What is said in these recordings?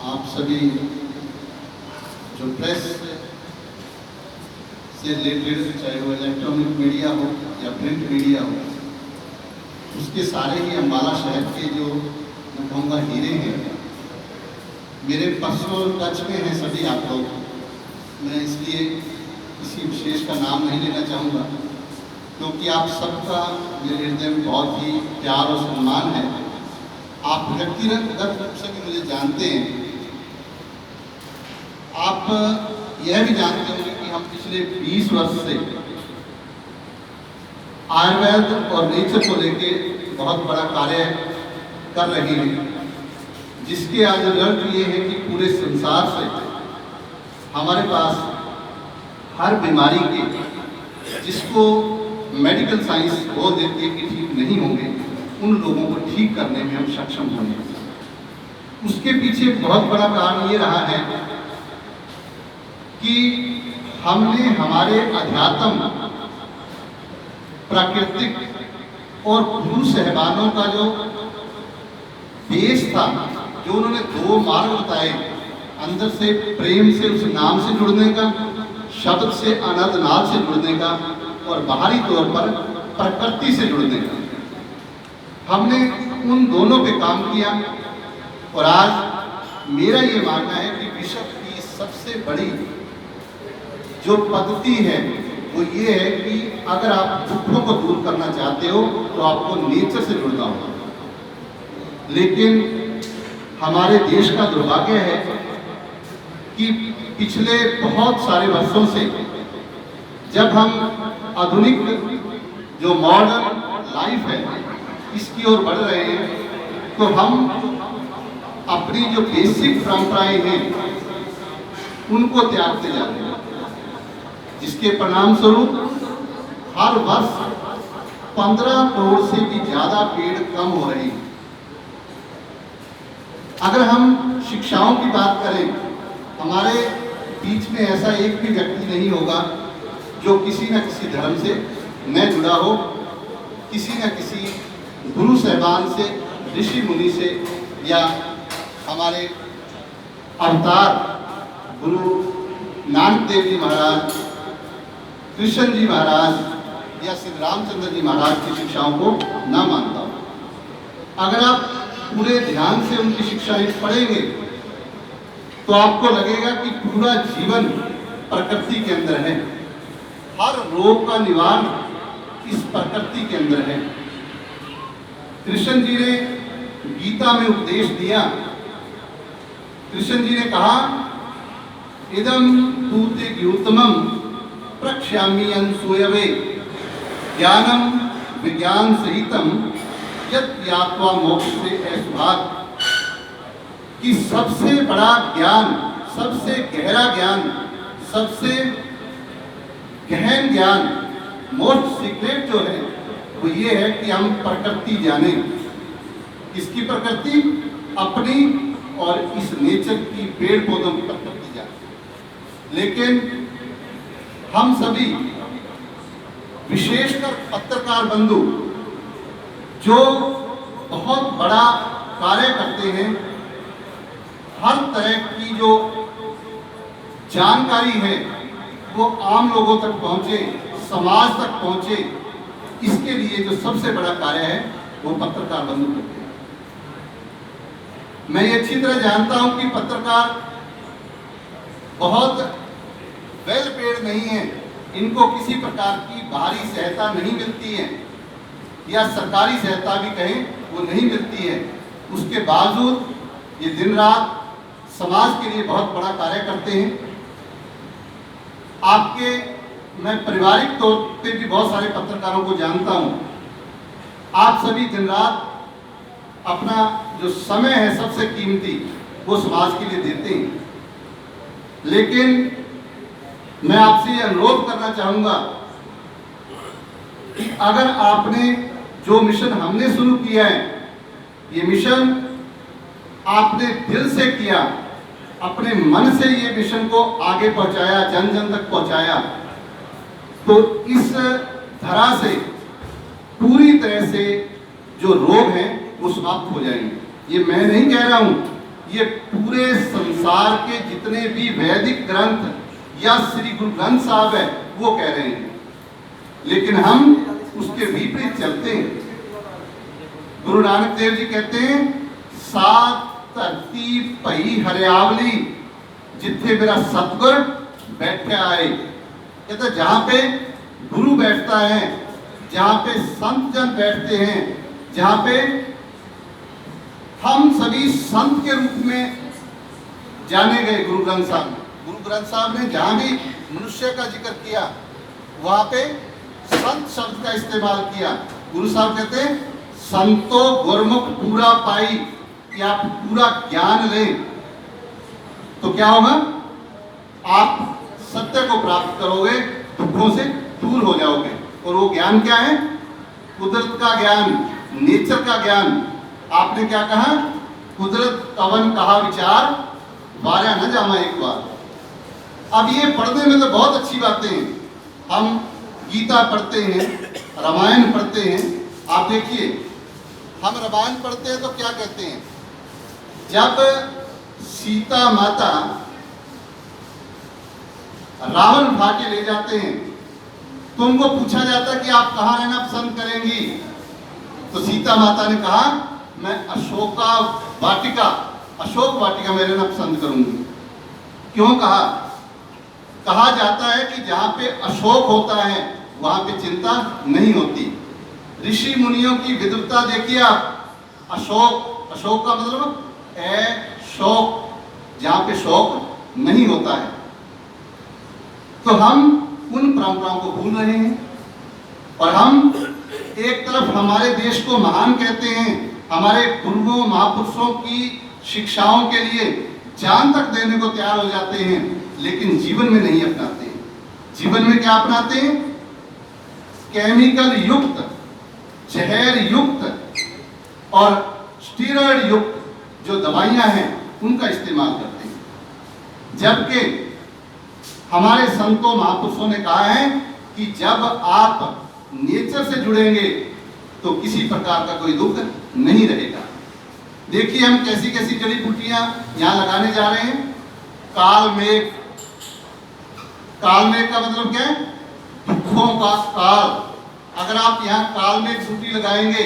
आप सभी जो प्रेस से रिलेटेड, चाहे वो इलेक्ट्रॉनिक मीडिया हो या प्रिंट मीडिया हो, उसके सारे ही अम्बाला शहर के जो मैं कहूँगा हीरे हैं, मेरे पर्सनल टच में हैं सभी आप लोग। मैं इसलिए किसी विशेष का नाम नहीं लेना चाहूँगा, क्योंकि आप सबका मेरे हृदय में बहुत ही प्यार और सम्मान है। आप व्यक्तिगत रूप से भी मुझे जानते हैं। आप यह भी जानते होंगे कि हम पिछले 20 वर्ष से आयुर्वेद और नेचर को लेके बहुत बड़ा कार्य कर रहे हैं, जिसके आज रिजल्ट ये है कि पूरे संसार से हमारे पास हर बीमारी के, जिसको मेडिकल साइंस बोल देती है कि ठीक नहीं होंगे, उन लोगों को ठीक करने में हम सक्षम होंगे। उसके पीछे बहुत बड़ा कारण ये रहा है कि हमने हमारे अध्यात्म, प्राकृतिक और गुरु साहिबानों का जो बेस था, जो उन्होंने 2 मार्ग बताए, अंदर से प्रेम से उस नाम से जुड़ने का, शब्द से अनंतनाद से जुड़ने का, और बाहरी तौर पर प्रकृति से जुड़ने का, हमने उन दोनों पे काम किया। और आज मेरा ये मानना है कि विश्व की सबसे बड़ी जो पद्धति है वो ये है कि अगर आप दुखों को दूर करना चाहते हो तो आपको नेचर से जुड़ना होगा। लेकिन हमारे देश का दुर्भाग्य है कि पिछले बहुत सारे वर्षों से जब हम आधुनिक जो मॉडर्न लाइफ है इसकी ओर बढ़ रहे हैं, तो हम अपनी जो बेसिक परंपराएं हैं उनको त्यागते जा रहे हैं, जिसके परिणाम स्वरूप हर वर्ष 15 करोड़ से भी ज्यादा पेड़ कम हो रहे हैं। अगर हम शिक्षाओं की बात करें, हमारे बीच में ऐसा एक भी व्यक्ति नहीं होगा जो किसी न किसी धर्म से न जुड़ा हो, किसी न किसी गुरु साहिबान से, ऋषि मुनि से, या हमारे अवतार गुरु नानक देव जी महाराज, कृष्ण जी महाराज या श्री रामचंद्र जी महाराज की शिक्षाओं को ना मानता हो। अगर आप पूरे ध्यान से उनकी शिक्षाएं पढ़ेंगे तो आपको लगेगा कि पूरा जीवन प्रकृति के अंदर है, हर रोग का निवारण इस प्रकृति के अंदर है। कृष्ण जी ने गीता में उपदेश दिया। कृष्ण जी ने कहा, इदं तूते द्योतमं प्रक्ष्यामि अनसूयवे ज्ञानम विज्ञान सहितम यत् ज्ञात्वा मोक्षसे ऐसुभाग। कि सबसे बड़ा ज्ञान, सबसे गहरा ज्ञान, सबसे गहन ज्ञान, मोस्ट सीक्रेट जो है वो ये है कि हम प्रकृति जाने। किसकी प्रकृति? अपनी और इस नेचर की, पेड़ पौधों की प्रकृति जाने। लेकिन हम सभी, विशेषकर पत्रकार बंधु जो बहुत बड़ा कार्य करते हैं, हर तरह की जो जानकारी है वो आम लोगों तक पहुंचे, समाज तक पहुंचे, इसके लिए जो सबसे बड़ा कार्य है वो पत्रकार बंधु करते हैं। मैं ये अच्छी तरह जानता हूं कि पत्रकार बहुत वेल पेड नहीं है, इनको किसी प्रकार की बाहरी सहायता नहीं मिलती है, या सरकारी सहायता भी कहें वो नहीं मिलती है। उसके बावजूद ये दिन रात समाज के लिए बहुत बड़ा कार्य करते हैं। आपके, मैं पारिवारिक तौर पे भी बहुत सारे पत्रकारों को जानता हूं। आप सभी दिन रात अपना जो समय है सबसे कीमती वो समाज के लिए देते हैं। लेकिन मैं आपसे ये अनुरोध करना चाहूंगा कि अगर आपने जो मिशन हमने शुरू किया है, ये मिशन आपने दिल से किया, अपने मन से ये मिशन को आगे पहुंचाया, जन जन तक पहुंचाया, तो इस धरा से पूरी तरह से जो रोग हैं वो समाप्त हो जाएंगे। ये मैं नहीं कह रहा हूं, ये पूरे संसार के जितने भी वैदिक ग्रंथ या श्री गुरु ग्रंथ साहब है वो कह रहे हैं, लेकिन हम उसके विपरीत चलते हैं। गुरु नानक देव जी कहते हैं, सात धरती भई हरियावली जिथे मेरा सतगुर बैठे आए। कहते जहां पे गुरु बैठता है, जहां पे संत जन बैठते हैं, जहां पे हम सभी संत के रूप में जाने गए गुरु ग्रंथ साहब। गुरु ग्रंथ साहब ने जहां भी मनुष्य का जिक्र किया वहां पे संत शब्द का इस्तेमाल किया। गुरु साहब कहते हैं, संतो गुरमुख पूरा पाई, कि आप पूरा ज्ञान लें तो क्या होगा, आप सत्य को प्राप्त करोगे, दुखों से दूर हो जाओगे। और वो ज्ञान क्या है? कुदरत का ज्ञान, नेचर का ज्ञान। आपने क्या कहा? कुदरत कवन कहा विचार, वारा न जामा एक बार। अब ये पढ़ने में तो बहुत अच्छी बातें हैं। हम गीता पढ़ते हैं, रामायण पढ़ते हैं। आप देखिए, हम रामायण पढ़ते हैं तो क्या कहते हैं, जब सीता माता रावण उठा के ले जाते हैं तो उनको पूछा जाता है कि आप कहाँ रहना पसंद करेंगी? तो सीता माता ने कहा, मैं अशोक वाटिका में रहना पसंद करूंगी। क्यों कहा? कहा जाता है कि जहां पे अशोक होता है वहां पे चिंता नहीं होती। ऋषि मुनियों की विद्वता देखिए आप। अशोक का मतलब शोक, जहां पे शोक नहीं होता है। तो हम उन परंपराओं को भूल रहे हैं और हम एक तरफ हमारे देश को महान कहते हैं, हमारे गुरुओं महापुरुषों की शिक्षाओं के लिए जान तक देने को तैयार हो जाते हैं, लेकिन जीवन में नहीं अपनाते हैं। जीवन में क्या अपनाते हैं? केमिकल युक्त, जहर युक्त और स्टीरॉयड युक्त जो दवाइयां हैं उनका इस्तेमाल करते हैं। जबकि हमारे संतों महापुरुषों ने कहा है कि जब आप नेचर से जुड़ेंगे तो किसी प्रकार का कोई दुख नहीं रहेगा। देखिए हम कैसी कैसी जड़ी बूटियां यहाँ लगाने जा रहे हैं। कालमेघ, कालमेघ का मतलब क्या है? दुखों का काल। अगर आप यहाँ कालमेघ बूटी लगाएंगे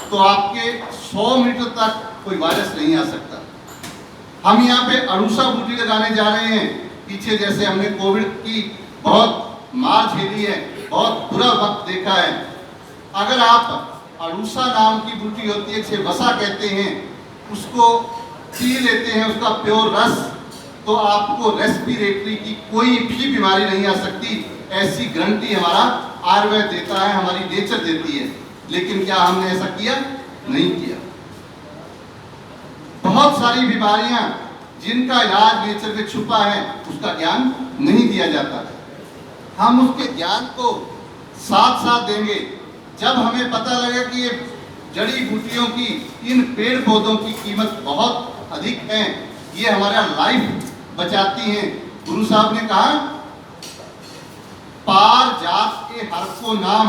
तो आपके 100 मीटर तक कोई वायरस नहीं आ सकता। हम यहाँ पे अरूसा बूटी लगाने जा रहे हैं। पीछे जैसे हमने कोविड की बहुत मार झेली है, बहुत बुरा वक्त देखा है। अगर आप अरूसा नाम की बूटी होती है, जिसे वसा कहते हैं, उसको पी लेते हैं, उसका प्योर रस, तो आपको रेस्पिरेटरी की कोई भी बीमारी नहीं आ सकती। ऐसी गारंटी हमारा आयुर्वेद देता है, हमारी नेचर देती है। लेकिन क्या हमने ऐसा किया? नहीं किया। बहुत सारी बीमारियां जिनका इलाज नेचर में छुपा है, उसका ज्ञान नहीं दिया जाता। हम उसके ज्ञान को साथ साथ देंगे जब हमें पता लगे कि ये जड़ी बूटियों की, इन पेड़ पौधों की कीमत बहुत अधिक है, ये हमारा लाइफ बचाती हैं। गुरु साहब ने कहा, पार जात के हर को नाम,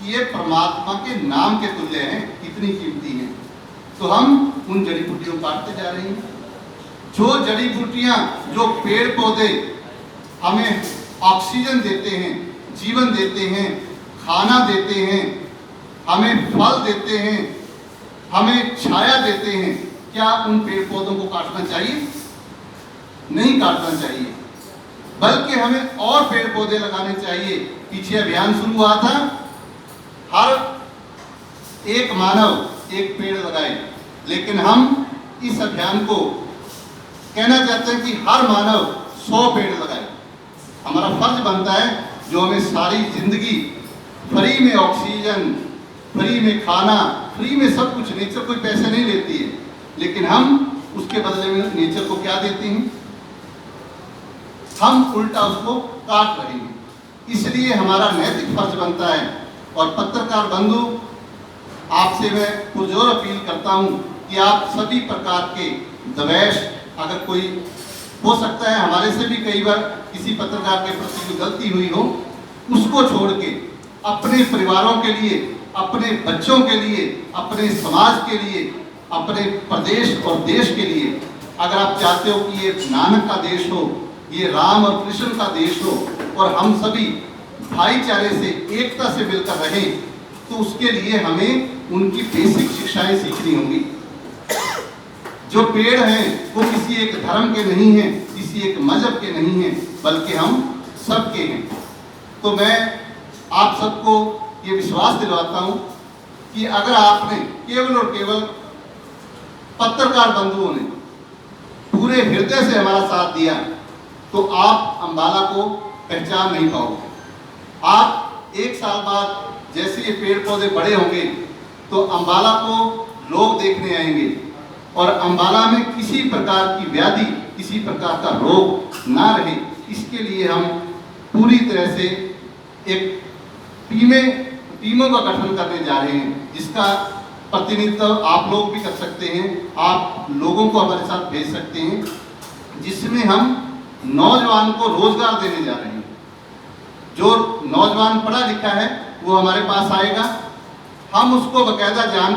ये परमात्मा के नाम के तुल्य हैं, इतनी कीमती हैं। तो हम उन जड़ी बूटियों को काटते जा रहे हैं। जो जड़ी बूटियां, जो पेड़ पौधे हमें ऑक्सीजन देते हैं, जीवन देते हैं, खाना देते हैं, हमें फल देते हैं, हमें छाया देते हैं, क्या उन पेड़ पौधों को काटना चाहिए? नहीं काटना चाहिए, बल्कि हमें और पेड़ पौधे लगाने चाहिए। पीछे अभियान शुरू हुआ था, हर एक मानव एक पेड़ लगाए, लेकिन हम इस अभियान को कहना चाहते हैं कि हर मानव 100 पेड़ लगाए। हमारा फर्ज बनता है, जो हमें सारी जिंदगी फ्री में ऑक्सीजन, फ्री में खाना, फ्री में सब कुछ, नेचर कोई पैसे नहीं लेती है, लेकिन हम उसके बदले में नेचर को क्या देते हैं? हम उल्टा उसको काट रहे हैं। इसलिए हमारा नैतिक फर्ज बनता है। और पत्रकार बंधु, आपसे मैं पुरजोर अपील करता हूं कि आप सभी प्रकार के द्वेष, अगर कोई हो सकता है हमारे से भी कई बार किसी पत्रकार के प्रति कोई गलती हुई हो, उसको छोड़ के अपने परिवारों के लिए, अपने बच्चों के लिए, अपने समाज के लिए, अपने प्रदेश और देश के लिए अगर आप चाहते हो कि ये नानक का देश हो, ये राम और कृष्ण का देश हो और हम सभी भाईचारे से, एकता से मिलकर रहें, तो उसके लिए हमें उनकी बेसिक शिक्षाएं सीखनी होंगी। जो पेड़ हैं वो किसी एक धर्म के नहीं हैं, किसी एक मजहब के नहीं हैं, बल्कि हम सबके हैं। तो मैं आप सबको ये विश्वास दिलवाता हूं कि अगर आपने केवल और केवल पत्रकार बंधुओं ने पूरे हृदय से हमारा साथ दिया, तो आप अंबाला को पहचान नहीं पाओगे। आप एक साल बाद जैसे ये पेड़ पौधे बड़े होंगे तो अंबाला को लोग देखने आएंगे और अंबाला में किसी प्रकार की व्याधि, किसी प्रकार का रोग ना रहे, इसके लिए हम पूरी तरह से एक टीमों का गठन करने जा रहे हैं, जिसका प्रतिनिधित्व आप लोग भी कर सकते हैं। आप लोगों को हमारे साथ भेज सकते हैं, जिसमें हम नौजवान को रोजगार देने जा रहे हैं। जो नौजवान पढ़ा लिखा है वो हमारे पास आएगा, हम उसको बकायदा जान